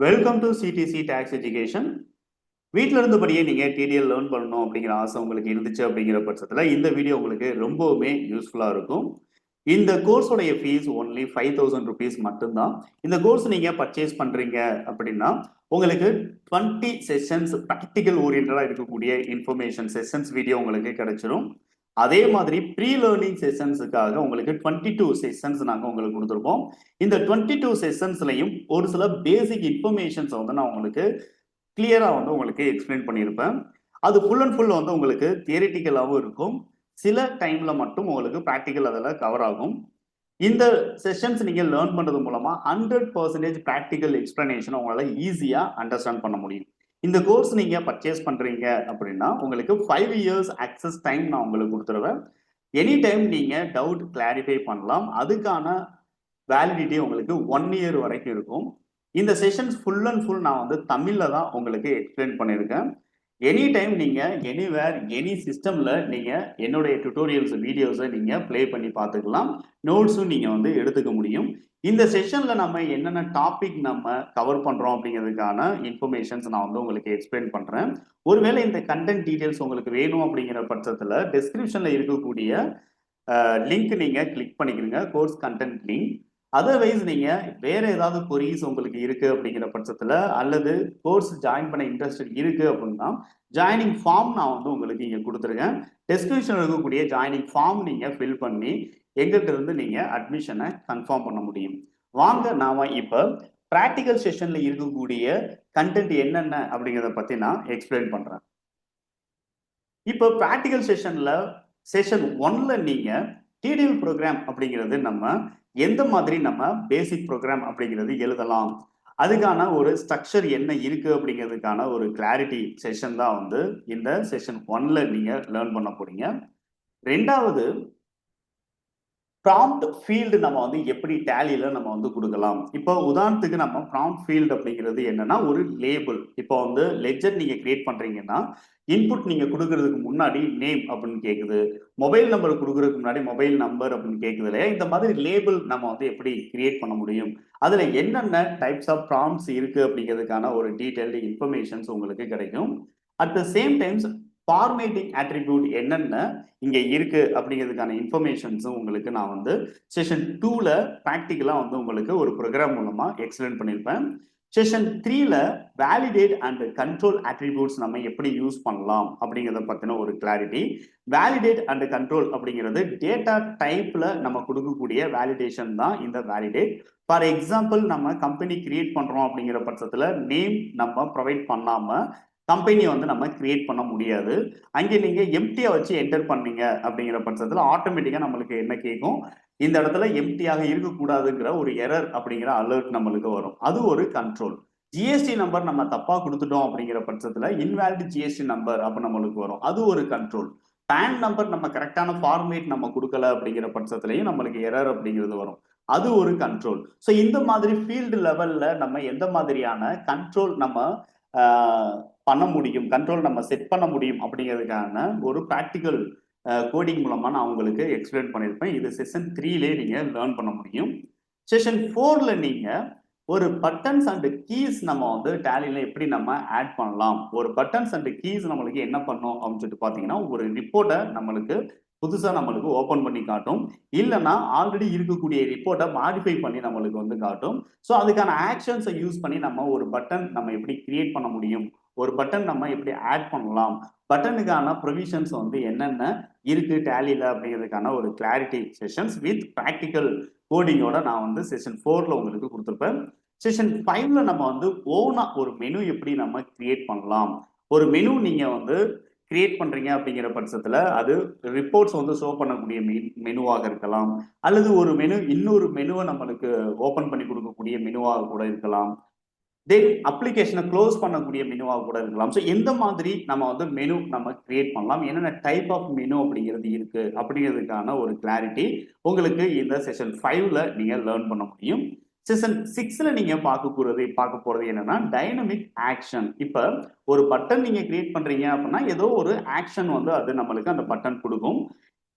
Welcome to CDC tax education. வீட்டில இருந்தபடியே நீங்க டிடிஎல் லேர்ன் பண்ணணும் அப்படிங்கிற ஆசை உங்களுக்கு இருந்துச்சு அப்படிங்கிற பட்சத்தில் இந்த வீடியோ உங்களுக்கு ரொம்பவுமே யூஸ்ஃபுல்லா இருக்கும். இந்த கோர்ஸோடைய ஃபீஸ் ஒன்லி 5000 rupees மட்டும்தான். இந்த கோர்ஸ் நீங்க பர்ச்சேஸ் பண்றீங்க அப்படின்னா உங்களுக்கு 20 செஷன்ஸ் ப்ராக்டிக்கல் ஓரியன்டா இருக்கக்கூடிய இன்ஃபர்மேஷன் செஷன்ஸ் வீடியோ உங்களுக்கு கிடைச்சிரும். அதே மாதிரி ப்ரீ லேர்னிங் செஷன்ஸுக்காக உங்களுக்கு 22 செஷன்ஸ் நாங்கள் உங்களுக்கு கொடுத்துருப்போம். இந்த 22 செஷன்ஸ்லையும் ஒரு சில பேசிக் இன்ஃபர்மேஷன்ஸை வந்து நான் உங்களுக்கு கிளியரா வந்து உங்களுக்கு எக்ஸ்பிளைன் பண்ணியிருப்பேன். அது ஃபுல் அண்ட் ஃபுல் வந்து உங்களுக்கு தியரிட்டிக்கலாகவும் இருக்கும். சில டைம்ல மட்டும் உங்களுக்கு ப்ராக்டிக்கல் அதில் கவர் ஆகும். இந்த செஷன்ஸ் நீங்க லேர்ன் பண்றது மூலமா 100% ப்ராக்டிக்கல் எக்ஸ்பிளனேஷன் உங்களால ஈஸியா அண்டர்ஸ்டாண்ட் பண்ண முடியும். இந்த கோர்ஸ் நீங்க பர்ச்சேஸ் பண்றீங்க அப்படின்னா உங்களுக்கு 5 இயர்ஸ் அக்சஸ் டைம் நான் உங்களுக்கு கொடுத்துருவேன். எனி டைம் நீங்க டவுட் கிளாரிஃபை பண்ணலாம். அதுக்கான வேலிடிட்டி உங்களுக்கு 1 இயர் வரைக்கும் இருக்கும். இந்த செஷன்ஸ் ஃபுல் அண்ட் ஃபுல் நான் வந்து தமிழ்ல தான் உங்களுக்கு எக்ஸ்பிளைன் பண்ணியிருக்கேன். எனி டைம் நீங்க எனிவேர் எனி சிஸ்டம்ல நீங்க என்னுடைய டுட்டோரியல்ஸ் வீடியோஸை நீங்க ப்ளே பண்ணி பார்த்துக்கலாம். நோட்ஸும் நீங்க வந்து எடுத்துக்க முடியும். இந்த செஷன்ல நம்ம என்னென்ன டாபிக் நம்ம கவர் பண்றோம் அப்படிங்கிறதுக்கான இன்ஃபர்மேஷன்ஸ் நான் வந்து உங்களுக்கு எக்ஸ்பிளைன் பண்றேன். ஒருவேளை இந்த கண்டென்ட் டீடைல்ஸ் உங்களுக்கு வேணும் அப்படிங்கிற பட்சத்துல டிஸ்கிரிப்ஷன்ல இருக்கக்கூடிய லிங்க் நீங்க கிளிக் பண்ணிக்கிறீங்க, கோர்ஸ் கண்டென்ட் லிங்க். அதர்வைஸ் நீங்க வேற ஏதாவது கொரீஸ் உங்களுக்கு இருக்கு அப்படிங்கிற பட்சத்துல அல்லது கோர்ஸ் ஜாயின் பண்ண இன்ட்ரெஸ்ட் இருக்கு அப்படின்னா ஜாயினிங் ஃபார்ம் நான் வந்து உங்களுக்கு இங்க கொடுத்துருக்கேன். டிஸ்கிரிப்ஷன்ல இருக்கக்கூடிய ஜாயினிங் ஃபார்ம் நீங்க ஃபில் பண்ணி எங்கிட்ட இருந்து நீங்க அட்மிஷனை கன்ஃபார்ம் பண்ண முடியும். வாங்க நாம இப்ப ப்ராக்டிக்கல் செஷன்ல இருக்கக்கூடிய கண்டென்ட் என்னென்ன அப்படிங்கிறத பத்தி நான் எக்ஸ்பிளைன் பண்றேன். இப்போ ப்ராக்டிக்கல் செஷன்ல செஷன் 1ல நீங்க டிடிஎல் ப்ரோக்ராம் அப்படிங்கிறது நம்ம எந்த மாதிரி நம்ம பேசிக் ப்ரோக்ராம் அப்படிங்கிறது எழுதலாம், அதுக்கான ஒரு ஸ்ட்ரக்சர் என்ன இருக்கு அப்படிங்கிறதுக்கான ஒரு கிளாரிட்டி செஷன் தான் வந்து இந்த செஷன் 1ல நீங்க லேர்ன் பண்ண போறீங்க. ரெண்டாவது ப்ராம்ப்ட் ஃபீல்டு நம்ம வந்து எப்படி டேலியில நம்ம வந்து கொடுக்கலாம். இப்போ உதாரணத்துக்கு நம்ம ப்ராம்ப்ட் ஃபீல்டு அப்படிங்கிறது என்னன்னா ஒரு லேபிள். இப்போ வந்து லெட்ஜர் நீங்க கிரியேட் பண்றீங்கன்னா இன்புட் நீங்க கொடுக்கறதுக்கு முன்னாடி நேம் அப்படின்னு கேட்குது, மொபைல் நம்பர் கொடுக்கறதுக்கு முன்னாடி மொபைல் நம்பர் அப்படின்னு கேட்குது இல்லையா. இந்த மாதிரி லேபிள் நம்ம வந்து எப்படி கிரியேட் பண்ண முடியும், அதுல என்னென்ன டைப்ஸ் ஆஃப் ப்ராம்ப்ட்ஸ் இருக்கு அப்படிங்கிறதுக்கான ஒரு டீடைல்டு இன்ஃபர்மேஷன்ஸ் உங்களுக்கு கிடைக்கும். At the same times formatting attribute என்னென்ன இங்க இருக்கு அப்படிங்கிறதுக்கான இன்ஃபர்மேஷன்ஸும் உங்களுக்கு நான் வந்து செஷன் 2ல ப்ராக்டிக்கலா வந்து உங்களுக்கு ஒரு ப்ரோக்ராம் மூலமா எக்ஸ்பிளைன் பண்ணியிருப்பேன். செஷன் 3ல வேலிடேட் அண்ட் கண்ட்ரோல் அட்ரிபியூட்ஸ் நம்ம எப்படி யூஸ் பண்ணலாம் அப்படிங்கிறத பத்தின ஒரு கிளாரிட்டி. வேலிடேட் அண்ட் கண்ட்ரோல் அப்படிங்கிறது டேட்டா டைப்ல நம்ம கொடுக்கக்கூடிய வேலிடேஷன் தான் இந்த வேலிடேட். ஃபார் எக்ஸாம்பிள் நம்ம கம்பெனி கிரியேட் பண்றோம் அப்படிங்கிற பட்சத்துல நேம் நம்ம ப்ரொவைட் பண்ணாம கம்பெனியை வந்து நம்ம கிரியேட் பண்ண முடியாது. அங்கே நீங்க எம்டியா வச்சு என்டர் பண்ணீங்க அப்படிங்கிற பட்சத்துல ஆட்டோமேட்டிக்கா நம்மளுக்கு என்ன கேட்கும், இந்த இடத்துல எம்டியாக இருக்கக்கூடாதுங்கிற ஒரு எரர் அப்படிங்கிற அலர்ட் நம்மளுக்கு வரும். அது ஒரு கண்ட்ரோல். ஜிஎஸ்டி நம்பர் நம்ம தப்பா கொடுத்துட்டோம் அப்படிங்கிற பட்சத்துல இன்வேலிட் ஜிஎஸ்டி நம்பர் அப்ப நம்மளுக்கு வரும். அது ஒரு கண்ட்ரோல். பேன் நம்பர் நம்ம கரெக்டான ஃபார்மேட் நம்ம கொடுக்கல அப்படிங்கிற பட்சத்துலயும் நம்மளுக்கு எரர் அப்படிங்கிறது வரும். அது ஒரு கண்ட்ரோல். ஸோ இந்த மாதிரி ஃபீல்டு லெவல்ல நம்ம எந்த மாதிரியான கண்ட்ரோல் நம்ம பண்ண முடியும், கண்ட்ரோல் நம்ம செட் பண்ண முடியும் அப்படிங்கிறதுக்கான ஒரு ப்ராக்டிக்கல் கோடிங் மூலமா நான் உங்களுக்கு எக்ஸ்பிளைன் பண்ணியிருப்பேன். இது செஷன் 3லே நீங்க லேர்ன் பண்ண முடியும். செஷன் 4ல நீங்க ஒரு பட்டன்ஸ் அண்ட் கீஸ் நம்ம வந்து டேலியில எப்படி நம்ம ஆட் பண்ணலாம், ஒரு பட்டன்ஸ் அண்ட் கீஸ் நம்மளுக்கு என்ன பண்ணும் அப்படின்னு சொல்லிட்டு பாத்தீங்கன்னா ஒரு ரிப்போர்ட்டை நம்மளுக்கு புதுசா நம்மளுக்கு ஓபன் பண்ணி காட்டும், இல்லைன்னா ஆல்ரெடி இருக்கக்கூடிய ரிப்போர்ட்டை மாடிஃபை பண்ணி நம்மளுக்கு வந்து காட்டும். ஸோ அதுக்கான ஆக்ஷன்ஸை யூஸ் பண்ணி நம்ம ஒரு பட்டன் நம்ம எப்படி கிரியேட் பண்ண முடியும், ஒரு பட்டன் நம்ம எப்படி ஆட் பண்ணலாம், பட்டனுக்கான ப்ரொவிஷன்ஸ் வந்து என்னென்ன இருக்கு டேலியில அப்படிங்கிறதுக்கான ஒரு கிளாரிட்டி செஷன்ஸ் வித் ப்ராக்டிக்கல் கோடிங்கோட நான் வந்து செஷன் 4ல உங்களுக்கு கொடுத்துருப்பேன். செஷன் 5ல நம்ம வந்து ஓனா ஒரு மெனு எப்படி நம்ம கிரியேட் பண்ணலாம். ஒரு மெனு நீங்க வந்து கிரியேட் பண்றீங்க அப்படிங்கிற பட்சத்துல அது ரிப்போர்ட்ஸ் வந்து ஷோ பண்ணக்கூடிய மெனுவாக இருக்கலாம், அல்லது ஒரு மெனு இன்னொரு மெனுவை நம்மளுக்கு ஓபன் பண்ணி கொடுக்கக்கூடிய மெனுவாக கூட இருக்கலாம், தென் அப்ளிகேஷனை க்ளோஸ் பண்ணக்கூடிய மெனுவாக கூட இருக்கலாம். ஸோ எந்த மாதிரி நம்ம வந்து மெனு நம்ம கிரியேட் பண்ணலாம், என்னென்ன டைப் ஆஃப் மெனு அப்படிங்கிறது இருக்கு அப்படிங்கிறதுக்கான ஒரு கிளாரிட்டி உங்களுக்கு இந்த செஷன் 5ல நீங்க லேர்ன் பண்ண முடியும். செஷன் 6ல நீங்க பார்க்க போறது என்னன்னா டைனமிக் ஆக்ஷன். இப்ப ஒரு பட்டன் நீங்க கிரியேட் பண்றீங்க அப்படின்னா ஏதோ ஒரு ஆக்ஷன் வந்து அது நம்மளுக்கு அந்த பட்டன் கொடுக்கும்.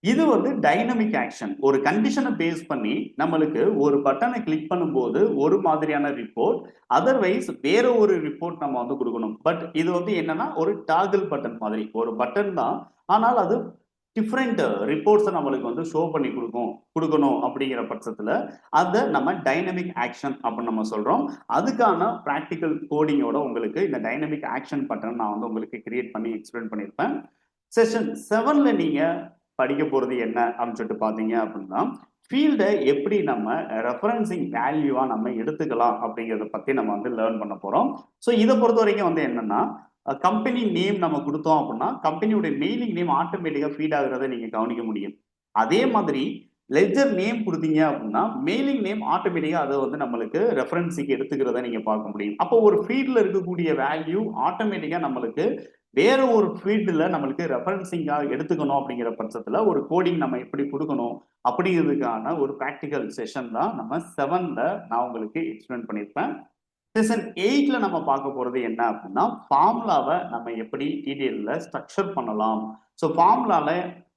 இது வந்து டைனமிக் ஆக்ஷன். ஒரு கண்டிஷனை பேஸ் பண்ணி நம்மளுக்கு ஒரு பட்டனை கிளிக் பண்ணும்போது ஒரு மாதிரியான ரிப்போர்ட், அதர்வைஸ் வேற ஒரு ரிப்போர்ட் நம்ம வந்து குடுக்கணும். பட் இது வந்து என்னன்னா, ஒரு டாகிள் பட்டன் மாதிரி. ஒரு பட்டன் தான். ஆனால் அது டிஃபரெண்ட் ரிப்போர்ட்ஸ நம்மளுக்கு வந்து ஷோ பண்ணி குடுக்கணும் அப்படிங்கிற பட்சத்துல, அத நம்ம டைனமிக் ஆக்ஷன் அப்படின்னு நம்ம சொல்றோம். அதுக்கான பிராக்டிகல் கோடிங்கோட உங்களுக்கு இந்த டைனமிக் ஆக்ஷன் பட்டன் நான் வந்து உங்களுக்கு கிரியேட் பண்ணி எக்ஸ்பிளைன் பண்ணியிருப்பேன். செஷன் 7ல நீங்க படிக்க போறது என்ன அப்படின்னு சொல்லிட்டு பாத்தீங்க அப்படின்னா, ஃபீல்டை எப்படி நம்ம ரெஃபரன்சிங் வேல்யூவா நம்ம எடுத்துக்கலாம் அப்படிங்கிறத பத்தி நம்ம வந்து லேர்ன் பண்ண போறோம். ஸோ இதை பொறுத்த வரைக்கும் வந்து என்னன்னா, கம்பெனி நேம் நம்ம கொடுத்தோம் அப்படின்னா கம்பெனியோட மெயிலிங் நேம் ஆட்டோமேட்டிக்கா ஃபீட் ஆகுறத நீங்க கவனிக்க முடியும். அதே மாதிரி லெட்ஜர் நேம் கொடுத்தீங்க அப்படின்னா மெயிலிங் நேம் ஆட்டோமேட்டிக்கா அதை வந்து நம்மளுக்கு ரெஃபரன்ஸுக்கு எடுத்துக்கிறத நீங்க பார்க்க முடியும். அப்போ ஒரு ஃபீல்ட்ல இருக்கக்கூடிய வேல்யூ ஆட்டோமேட்டிக்கா நம்மளுக்கு வேற ஒரு ஃபீல்டுல நம்மளுக்கு ரெஃபரன்சிங்கா எடுத்துக்கணும் அப்படிங்கிற பட்சத்துல ஒரு கோடிங் நம்ம எப்படி கொடுக்கணும் அப்படிங்கிறதுக்கான ஒரு ப்ராக்டிக்கல் செஷன் தான் நம்ம 7ல நான் உங்களுக்கு எக்ஸ்பிளைன் பண்ணியிருப்பேன். செஷன் 8ல நம்ம பார்க்க போறது என்ன அப்படின்னா, ஃபார்முலாவை நம்ம எப்படி டீடைல்ல ஸ்ட்ரக்சர் பண்ணலாம். ஸோ ஃபார்முலால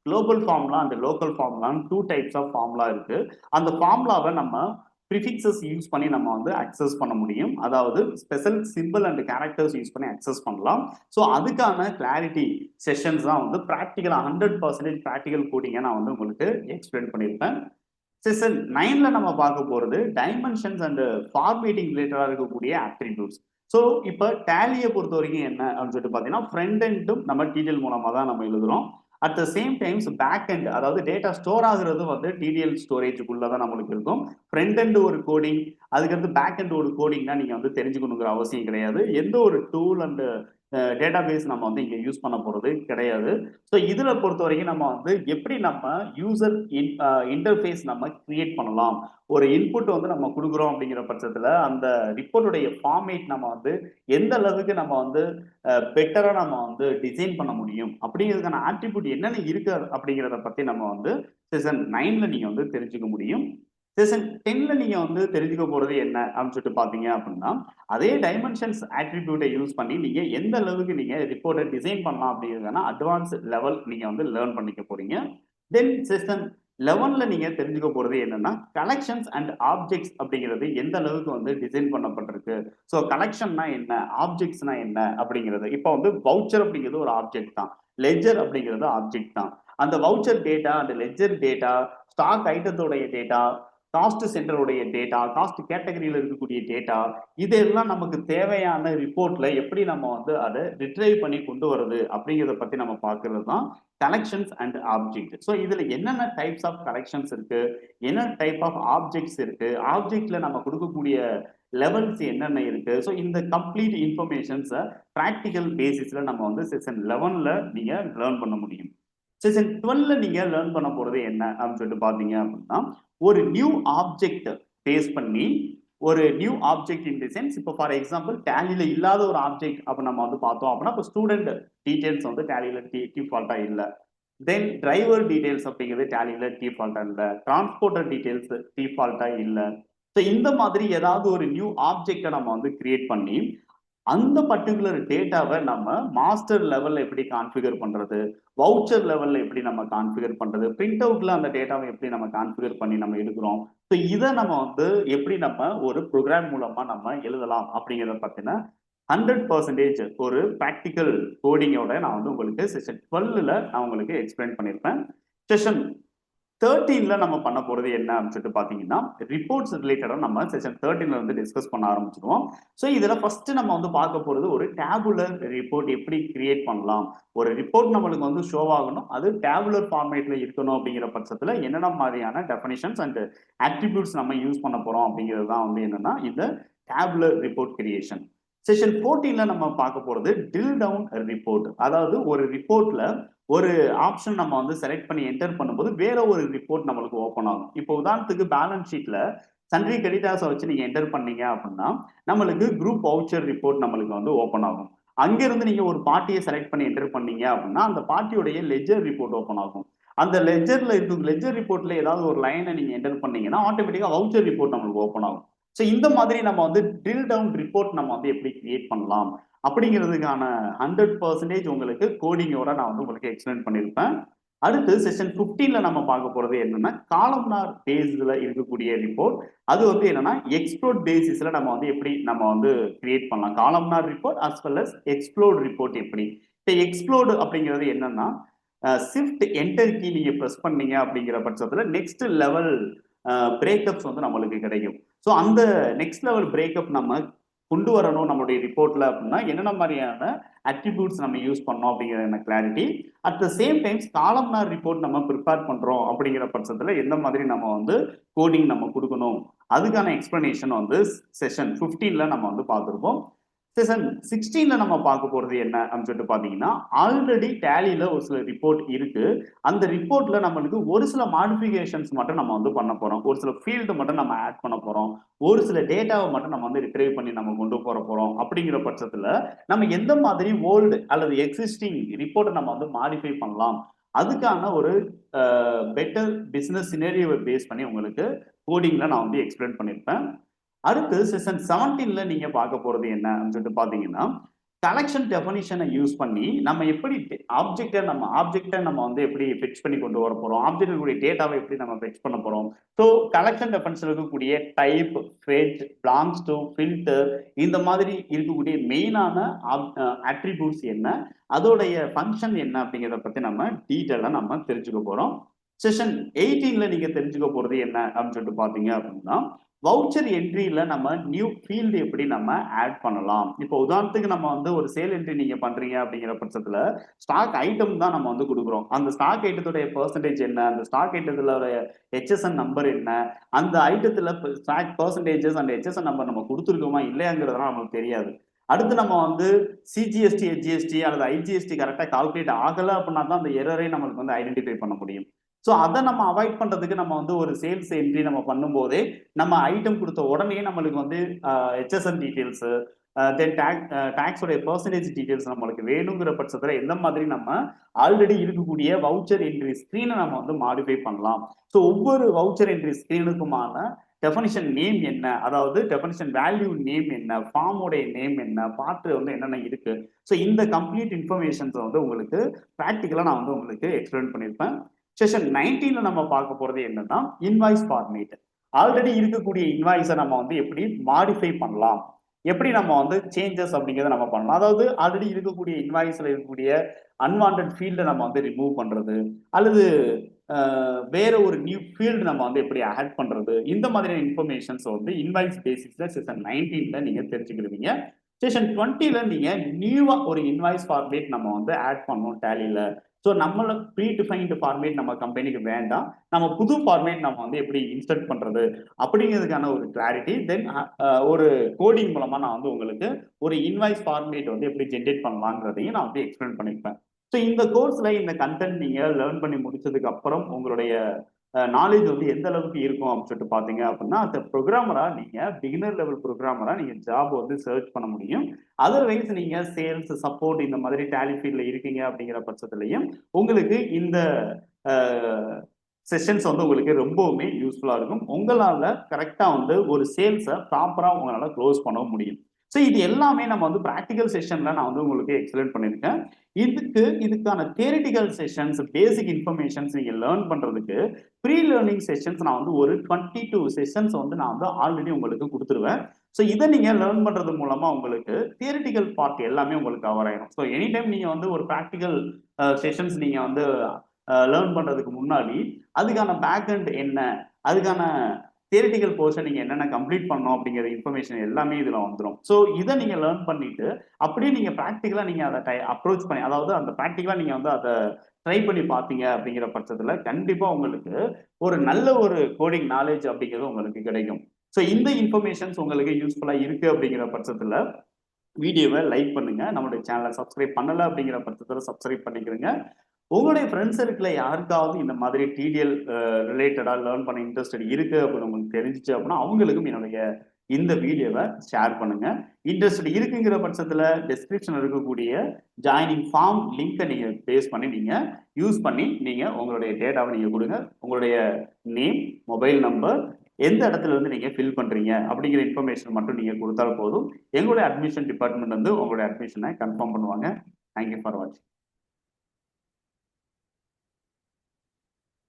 குளோபல் ஃபார்முலா அண்ட் லோக்கல் ஃபார்முலான்னு 2 டைப்ஸ் ஆஃப் ஃபார்முலா இருக்கு. அந்த ஃபார்முலாவை நம்ம ப்ரிஃபிக்ஸஸ் யூஸ் பண்ணி நம்ம வந்து அக்சஸ் பண்ண முடியும். அதாவது special simple and characters use பண்ணி அக்சஸ் பண்ணலாம். ஸோ அதுக்கான கிளாரிட்டி செஷன்ஸ் தான் வந்து ப்ராக்டிக்கலா 100% ப்ராக்டிக்கல் கோடிங்கை நான் வந்து உங்களுக்கு எக்ஸ்பிளைன் பண்ணியிருப்பேன். செஷன் 9ல நம்ம பார்க்க போறது டைமென்ஷன்ஸ் அண்ட் ஃபார்மேட்டிங் ரிலேட்டடா இருக்கக்கூடிய ஆட்ரிபியூட்ஸ். ஸோ இப்போ டேலியை பொறுத்த வரைக்கும் என்ன அப்படின்னு சொல்லிட்டு பார்த்தீங்கன்னா, ஃப்ரண்ட் எண்டும் நம்ம டிடிஎல் மூலமா தான் நம்ம எழுதுறோம். At the same times back end, அதாவது டேட்டா ஸ்டோர் ஆகுறது வந்து டிடிஎல் ஸ்டோரேஜுக்குள்ள தான் நம்மளுக்கு இருக்கும். ஃப்ரண்ட் எண்ட் ஒரு கோடிங், அதுக்கடுத்து பேக் எண்ட் ஒரு கோடிங்னா நீங்க வந்து தெரிஞ்சுக்கணுங்கிற அவசியம் கிடையாது. எந்த ஒரு டூல் அண்ட் டேட்டா பேஸ் நம்ம வந்து இங்க யூஸ் பண்ண போறது கிடையாது. ஸோ இதுல பொறுத்த வரைக்கும் நம்ம வந்து எப்படி நம்ம யூசர் இன்டர்ஃபேஸ் நம்ம கிரியேட் பண்ணலாம். ஒரு இன்புட் வந்து நம்ம கொடுக்குறோம் அப்படிங்கிற பட்சத்துல அந்த ரிப்போர்ட்டுடைய ஃபார்மேட் நம்ம வந்து எந்த அளவுக்கு நம்ம வந்து பெட்டரா நம்ம வந்து டிசைன் பண்ண முடியும் அப்படிங்கிறதுக்கான ஆட்ரிபியூட் என்னென்ன இருக்கு அப்படிங்கிறத பத்தி நம்ம வந்து செஷன் 9ல நீங்க வந்து தெரிஞ்சுக்க முடியும். செஷன் 10ல நீங்க வந்து தெரிஞ்சுக்க போறது என்ன அப்படின்னு சொல்லிட்டு பாத்தீங்க அப்படின்னா, அதே டைமென்ஷன்ஸ் ஆட்ரிபியூட்டை யூஸ் பண்ணி நீங்க எந்த அளவுக்கு நீங்க ரிப்போர்ட்டை டிசைன் பண்ணலாம் அப்படிங்கிறதுனா அட்வான்ஸ் லெவல் நீங்க வந்து லேர்ன் பண்ணிக்க போறீங்க. தென் செஷன் 11ல நீங்க தெரிஞ்சுக்க போறது என்னன்னா, கலெக்ஷன்ஸ் அண்ட் ஆப்ஜெக்ட்ஸ் அப்படிங்கிறது எந்த அளவுக்கு வந்து டிசைன் பண்ணப்பட்டிருக்கு. ஸோ கலெக்ஷன்னா என்ன, ஆப்ஜெக்ட்ஸ்னா என்ன அப்படிங்கிறது. இப்போ வந்து வவுச்சர் அப்படிங்கிறது ஒரு ஆப்ஜெக்ட் தான், லெட்ஜர் அப்படிங்கிறது ஆப்ஜெக்ட் தான். அந்த வவுச்சர் டேட்டா, அந்த லெட்ஜர் டேட்டா, ஸ்டாக் ஐட்டத்தோடைய டேட்டா, காஸ்ட் சென்டருடைய டேட்டா, காஸ்ட் கேட்டகரியில் இருக்கக்கூடிய டேட்டா, இதெல்லாம் நமக்கு தேவையான ரிப்போர்ட்ல எப்படி நம்ம வந்து அதை ரிட்ரைவ் பண்ணி கொண்டு வருது அப்படிங்கிறத பத்தி நம்ம பார்க்கறது தான் கலெக்ஷன்ஸ் அண்ட் ஆப்ஜெக்ட். ஸோ இதுல என்னென்ன டைப்ஸ் ஆஃப் கலெக்ஷன்ஸ் இருக்கு, என்ன டைப் ஆஃப் ஆப்ஜெக்ட்ஸ் இருக்கு, ஆப்ஜெக்ட்ல நம்ம கொடுக்கக்கூடிய லெவல்ஸ் என்னென்ன இருக்கு. ஸோ இந்த கம்ப்ளீட் இன்ஃபர்மேஷன்ஸை ப்ராக்டிக்கல் பேசிஸ்ல நம்ம வந்து செஷன் 11ல நீங்க லேர்ன் பண்ண முடியும். செஷன் 12ல நீங்க லேர்ன் பண்ண போறது என்ன அப்படின்னு சொல்லிட்டு பாத்தீங்க அப்படின்னா, ஒரு நியூ ஆப்ஜெக்ட் பேஸ் பண்ணி ஒரு new object in the sense, இப்போ ஃபார் எக்ஸாம்பிள் டேலியில இல்லாத ஒரு ஆப்ஜெக்ட் அப்ப நம்ம வந்து பார்த்தோம் அப்படின்னா, இப்போ ஸ்டூடெண்ட் டீடைல்ஸ் வந்து டேலியில டிஃபால்ட்டா இல்ல. தென் டிரைவர் டீடைல்ஸ் அப்படிங்கிறது டேலியில டிஃபால்ட்டா இல்ல. டிரான்ஸ்போர்ட்டர் டீடைல்ஸ் டிஃபால்ட்டா இல்ல. ஸோ இந்த மாதிரி ஏதாவது ஒரு நியூ ஆப்ஜெக்டை நம்ம வந்து கிரியேட் பண்ணி அந்த பர்டிகுலர் டேட்டாவை நம்ம மாஸ்டர் லெவல்ல எப்படி கான்ஃபிகர் பண்றது, வவுச்சர் லெவல்ல எப்படி நம்ம கான்ஃபிகர் பண்றது, பிரிண்ட் அவுட்ல அந்த டேட்டாவை எப்படி நம்ம கான்ஃபிகர் பண்ணி நம்ம எடுக்கிறோம். ஸோ இதை நம்ம வந்து எப்படி நம்ம ஒரு ப்ரோக்ராம் மூலமா நம்ம எழுதலாம் அப்படிங்கிறத பத்தின 100% ஒரு ப்ராக்டிக்கல் கோடிங்கோட நான் வந்து உங்களுக்கு செஷன் 12ல நான் உங்களுக்கு எக்ஸ்பிளைன் பண்ணியிருப்பேன். செஷன் 13ல நம்ம பண்ண போறது என்ன அப்படின்னு சொல்லிட்டு பாத்தீங்கன்னா, ரிப்போர்ட்ஸ் ரிலேட்டடா நம்ம செஷன் 13ல வந்து டிஸ்கஸ் பண்ண ஆரம்பிச்சிருவோம். ஸோ இதுல ஃபர்ஸ்ட் நம்ம வந்து பார்க்க போறது ஒரு டேபுலர் ரிப்போர்ட் எப்படி கிரியேட் பண்ணலாம். ஒரு ரிப்போர்ட் நம்மளுக்கு வந்து ஷோ ஆகணும், அது டேபுலர் ஃபார்மேட்ல இருக்கணும் அப்படிங்கிற பட்சத்துல என்னென்ன மாதிரியான டெஃபினிஷன்ஸ் அண்ட் அட்ரிபியூட்ஸ் நம்ம யூஸ் பண்ண போறோம் அப்படிங்கிறது தான் வந்து என்னன்னா இந்த டேபுலர் ரிப்போர்ட் கிரியேஷன். செஷன் 14ல நம்ம பார்க்க போறது ட்ரில் டவுன் ரிப்போர்ட். அதாவது ஒரு ரிப்போர்ட்ல ஒரு ஆப்ஷன் நம்ம வந்து செலக்ட் பண்ணி என்டர் பண்ணும்போது வேற ஒரு ரிப்போர்ட் நம்மளுக்கு ஓப்பன் ஆகும். இப்போ உதாரணத்துக்கு பேலன்ஸ் ஷீட்ல சன்ட்ரி கிரெடிட்டார்ஸை வச்சு நீங்க என்டர் பண்ணீங்க அப்படின்னா நம்மளுக்கு குரூப் வவுச்சர் ரிப்போர்ட் நம்மளுக்கு வந்து ஓப்பன் ஆகும். அங்கிருந்து நீங்க ஒரு பார்ட்டியை செலக்ட் பண்ணி என்டர் பண்ணீங்க அப்படின்னா அந்த பார்ட்டியோடைய லெஜர் ரிப்போர்ட் ஓப்பன் ஆகும். அந்த லெஜர்ல இருக்கும் லெஜர் ரிப்போர்ட்ல ஏதாவது ஒரு லைனை நீங்க என்டர் பண்ணீங்கன்னா ஆட்டோமேட்டிக்கா வவுச்சர் ரிப்போர்ட் நம்மளுக்கு ஓப்பன் ஆகும். ஸோ இந்த மாதிரி நம்ம வந்து ட்ரில் டவுன் ரிப்போர்ட் நம்ம வந்து எப்படி கிரியேட் பண்ணலாம் அப்படிங்கிறதுக்கான 100% உங்களுக்கு கோடிங்கோட நான் வந்து உங்களுக்கு எக்ஸ்பிளைன் பண்ணியிருப்பேன். அடுத்து செஷன் 15ல நம்ம பார்க்க போறது என்னன்னா காலம்னார் பேஸ்ல இருக்கக்கூடிய ரிப்போர்ட். அது வந்து என்னன்னா எக்ஸ்ப்ளோட் பேசிஸ்ல நம்ம வந்து எப்படி நம்ம வந்து கிரியேட் பண்ணலாம். Columnar report as well as explode report எப்படி. இப்போ எக்ஸ்ப்ளோடு அப்படிங்கிறது என்னன்னா ஷிஃப்ட் என்டர் கீ நீங்க ப்ரெஸ் பண்ணீங்க அப்படிங்கிற பட்சத்துல நெக்ஸ்ட் லெவல் பிரேக்கப்ஸ் வந்து நம்மளுக்கு கிடைக்கும். ஸோ அந்த நெக்ஸ்ட் லெவல் பிரேக்கப் நம்ம கொண்டு வரணும் நம்மளுடைய ரிப்போர்ட்ல அப்படின்னா என்னென்ன மாதிரியான அட்ரிபியூட்ஸ் நம்ம யூஸ் பண்ணோம் அப்படிங்கிற clarity. At the same times columnar report நம்ம ப்ரிப்பேர் பண்றோம் அப்படிங்கிற பட்சத்துல எந்த மாதிரி நம்ம வந்து கோடிங் நம்ம கொடுக்கணும் அதுக்கான எக்ஸ்பிளனேஷன் வந்து செஷன் 15ல நம்ம வந்து பார்த்துருப்போம். செஷன் 16ல நம்ம பார்க்க போறது என்ன அப்படின்னு சொல்லிட்டு பாத்தீங்கன்னா ஆல்ரெடி டேலியில ஒரு சில ரிப்போர்ட் இருக்கு. அந்த ரிப்போர்ட்ல நம்மளுக்கு ஒரு சில மாடிஃபிகேஷன்ஸ் மட்டும் நம்ம வந்து பண்ண போறோம். ஒரு சில ஃபீல்டு மட்டும் நம்ம ஆட் பண்ண போறோம். ஒரு சில டேட்டாவை மட்டும் நம்ம வந்து ரிட்ரைவ் பண்ணி நம்ம கொண்டு போறோம். அப்படிங்கிற பட்சத்துல நம்ம எந்த மாதிரி ஓல்டு அல்லது எக்ஸிஸ்டிங் ரிப்போர்ட்டை நம்ம வந்து மாடிஃபை பண்ணலாம் அதுக்கான ஒரு பெட்டர் பிசினஸ் சினேரியோவை பேஸ் பண்ணி உங்களுக்கு கோடிங்ல நான் வந்து எக்ஸ்பிளைன் பண்ணியிருப்பேன். அடுத்து செஷன் 17ல நீங்க பார்க்க போறது என்ன அப்படின்னு சொல்லிட்டு பாத்தீங்கன்னா கலெக்ஷன் டெஃபனிஷனை யூஸ் பண்ணி நம்ம எப்படி ஆப்ஜெக்டை நம்ம வந்து எப்படி ஃபிக்ஸ் பண்ணி கொண்டு வர போறோம், ஆப்ஜெக்டுடைய டேட்டாவை எப்படி நம்ம ஃபிக்ஸ் பண்ண போறோம். ஸோ கலெக்ஷன் டெஃபனிஷன் இருக்கக்கூடிய type, fed, belongs to, filter இந்த மாதிரி இருக்கக்கூடிய மெயினான அட்ரிபியூட்ஸ் என்ன, அதோடைய ஃபங்க்ஷன் என்ன அப்படிங்கிறத பத்தி நம்ம டீட்டெயிலாக நம்ம தெரிஞ்சுக்க போறோம். செஷன் 18ல நீங்க தெரிஞ்சுக்க போறது என்ன அப்படின்னு சொல்லிட்டு பாத்தீங்க அப்படின்னா வவுச்சர் என்ட்ரியில நம்ம நியூ ஃபீல்டு எப்படி நம்ம ஆட் பண்ணலாம். இப்போ உதாரணத்துக்கு நம்ம வந்து ஒரு சேல் என்ட்ரி நீங்க பண்றீங்க அப்படிங்கிற பட்சத்துல ஸ்டாக் ஐட்டம் தான் நம்ம வந்து கொடுக்குறோம். அந்த ஸ்டாக் ஐட்டத்துடைய பெர்சன்டேஜ் என்ன, அந்த ஸ்டாக் ஐட்டத்துல HSN நம்பர் என்ன, அந்த ஐட்டத்துல stock percentages and HSN number நம்ம கொடுத்துருக்கோமா இல்லையாங்கிறதுலாம் நமக்கு தெரியாது. அடுத்து நம்ம வந்து CGST, HGST அல்லது IGST கரெக்டாக கால்குலேட் ஆகலை அப்படின்னா தான் அந்த எரரை நம்மளுக்கு வந்து ஐடென்டிஃபை பண்ண முடியும். ஸோ அதை நம்ம அவாய்ட் பண்றதுக்கு நம்ம வந்து ஒரு சேல்ஸ் என்ட்ரி நம்ம பண்ணும்போதே நம்ம ஐட்டம் கொடுத்த உடனே நம்மளுக்கு வந்து HSN டீட்டெயில்ஸ், தென் டாக்ஸோடைய பெர்சன்டேஜ் டீட்டெயில்ஸ் நம்மளுக்கு வேணுங்கிற பட்சத்தில் எந்த மாதிரி நம்ம ஆல்ரெடி இருக்கக்கூடிய வவுச்சர் என்ட்ரி ஸ்க்ரீனை நம்ம வந்து மாடிஃபை பண்ணலாம். ஸோ ஒவ்வொரு வவுச்சர் என்ட்ரி ஸ்க்ரீனுக்குமான டெஃபனிஷன் நேம் என்ன, அதாவது டெஃபனிஷன் வேல்யூ நேம் என்ன, ஃபார்மோடைய நேம் என்ன, பாட்டு வந்து என்னென்ன இருக்கு. ஸோ இந்த கம்ப்ளீட் இன்ஃபர்மேஷன்ஸை வந்து உங்களுக்கு ப்ராக்டிக்கலாக நான் வந்து உங்களுக்கு எக்ஸ்பிளைன் பண்ணியிருப்பேன். செஷன் 19ல நம்ம பார்க்க போறது என்னன்னா இன்வாய்ஸ் ஃபார்மேட். ஆல்ரெடி இருக்கக்கூடிய இன்வாய்ஸை நம்ம வந்து எப்படி மாடிஃபை பண்ணலாம், எப்படி நம்ம வந்து சேஞ்சஸ் அப்படிங்கிறத நம்ம பண்ணலாம். அதாவது ஆல்ரெடி இருக்கக்கூடிய இன்வாய்ஸ்ல இருக்கக்கூடிய அன்வான்ட் ஃபீல்டை நம்ம வந்து ரிமூவ் பண்றது அல்லது வேற ஒரு நியூ ஃபீல்டு நம்ம வந்து எப்படி ஆட் பண்றது, இந்த மாதிரியான இன்ஃபர்மேஷன்ஸ் வந்து இன்வாய்ஸ் பேசிக்ஸ்ல செஷன் 19ல நீங்க தெரிஞ்சுக்கிடுவீங்க. செஷன் 20ல நீங்க நியூவா ஒரு இன்வாய்ஸ் ஃபார்மேட் நம்ம வந்து ஆட் பண்ணோம் டேலியில. ஸோ நம்மள ப்ரீ டிஃபைன்டு ஃபார்மேட் நம்ம கம்பெனிக்கு வேண்டாம், நம்ம புது ஃபார்மேட் நம்ம வந்து எப்படி இன்ஸ்டர்ட் பண்றது அப்படிங்கிறதுக்கான ஒரு கிளாரிட்டி. தென் ஒரு கோடிங் மூலமா நான் வந்து உங்களுக்கு ஒரு இன்வாய்ஸ் ஃபார்மேட் வந்து எப்படி ஜென்ரேட் பண்ணலாங்கிறதையும் நான் வந்து எக்ஸ்பிளைன் பண்ணியிருப்பேன். ஸோ இந்த கோர்ஸ்ல இந்த கண்டென்ட் நீங்க லேர்ன் பண்ணி முடிச்சதுக்கு அப்புறம் உங்களுடைய நாலேஜ் வந்து எந்த அளவுக்கு இருக்கும் அப்படின்னு சொல்லிட்டு பாத்தீங்க அப்படின்னா அந்த ப்ரோக்ராமரா நீங்க பிகினர் லெவல் ப்ரோக்ராமரா நீங்க ஜாப் வந்து சர்ச் பண்ண முடியும். அதர்வைஸ் நீங்க சேல்ஸ், சப்போர்ட் இந்த மாதிரி டேலி ஃபீல்ட்ல இருக்கீங்க அப்படிங்கிற பட்சத்துலையும் உங்களுக்கு இந்த செஷன்ஸ் வந்து உங்களுக்கு ரொம்பவுமே யூஸ்ஃபுல்லா இருக்கும். உங்களால கரெக்டா வந்து ஒரு சேல்ஸை ப்ராப்பரா உங்களால க்ளோஸ் பண்ண முடியும். ஸோ இது எல்லாமே நம்ம வந்து ப்ராக்டிக்கல் செஷன்ல நான் வந்து உங்களுக்கு எக்ஸ்பிளைன் பண்ணியிருக்கேன். இதுக்கான தியரிட்டிக்கல் செஷன்ஸ், பேசிக் இன்ஃபர்மேஷன்ஸ் நீங்க லேர்ன் பண்றதுக்கு ப்ரீ லேர்னிங் செஷன்ஸ் நான் வந்து ஒரு 22 செஷன்ஸ் வந்து நான் வந்து ஆல்ரெடி உங்களுக்கு கொடுத்துருவேன். ஸோ இதை நீங்க லேர்ன் பண்றது மூலமா உங்களுக்கு தியரிட்டிக்கல் பார்ட் எல்லாமே உங்களுக்கு கவர் ஆயிடும். ஸோ எனி டைம் நீங்க வந்து ஒரு ப்ராக்டிக்கல் செஷன்ஸ் நீங்க வந்து லேர்ன் பண்றதுக்கு முன்னாடி அதுக்கான பேக்அண்ட் என்ன, அதுக்கான தியரிட்டிக்கல் போர்ஷன் நீங்க என்னென்ன கம்ப்ளீட் பண்ணணும் அப்படிங்கிற இன்ஃபர்மேஷன் எல்லாமே இதுல வந்துடும். ஸோ இதை நீங்க லேர்ன் பண்ணிட்டு அப்படியே நீங்க ப்ராக்டிக்கலா நீங்க அதை அப்ரோச் பண்ணி, அதாவது அந்த ப்ராக்டிக்கலா நீங்க வந்து அதை ட்ரை பண்ணி பார்த்தீங்க அப்படிங்கிற பட்சத்துல கண்டிப்பா உங்களுக்கு ஒரு நல்ல ஒரு கோடிங் நாலேஜ் அப்படிங்கிறது உங்களுக்கு கிடைக்கும். ஸோ இந்த இன்ஃபர்மேஷன்ஸ் உங்களுக்கு யூஸ்ஃபுல்லா இருக்கு அப்படிங்கிற பட்சத்துல வீடியோவை லைக் பண்ணுங்க, நம்மளுடைய சேனலை சப்ஸ்கிரைப் பண்ணல அப்படிங்கிற பட்சத்துல சப்ஸ்கிரைப் பண்ணிக்கிறீங்க. உங்களுடைய ஃப்ரெண்ட்ஸ் சர்க்கிள்ல யாருக்காவது இந்த மாதிரி டிடிஎல் ரிலேட்டடா லேர்ன் பண்ண இன்ட்ரெஸ்டட் இருக்கு அப்படின்னு உங்களுக்கு தெரிஞ்சிச்சு அப்படின்னா அவங்களுக்கும் என்னுடைய இந்த வீடியோவை ஷேர் பண்ணுங்க. இன்ட்ரெஸ்ட் இருக்குங்கிற பட்சத்துல டிஸ்கிரிப்ஷன் இருக்கக்கூடிய ஜாயினிங் ஃபார்ம் லிங்கை நீங்க பேஸ் பண்ணி நீங்க யூஸ் பண்ணி நீங்க உங்களுடைய டேட்டாவை நீங்க கொடுங்க. உங்களுடைய நேம், மொபைல் நம்பர், எந்த இடத்துல இருந்து நீங்க ஃபில் பண்றீங்க அப்படிங்கிற இன்ஃபர்மேஷன் மட்டும் நீங்க கொடுத்தாலும் போதும். எங்களுடைய அட்மிஷன் டிபார்ட்மெண்ட் வந்து உங்களுடைய அட்மிஷனை கன்ஃபார்ம் பண்ணுவாங்க. தேங்க்யூ ஃபார் வாட்சிங்.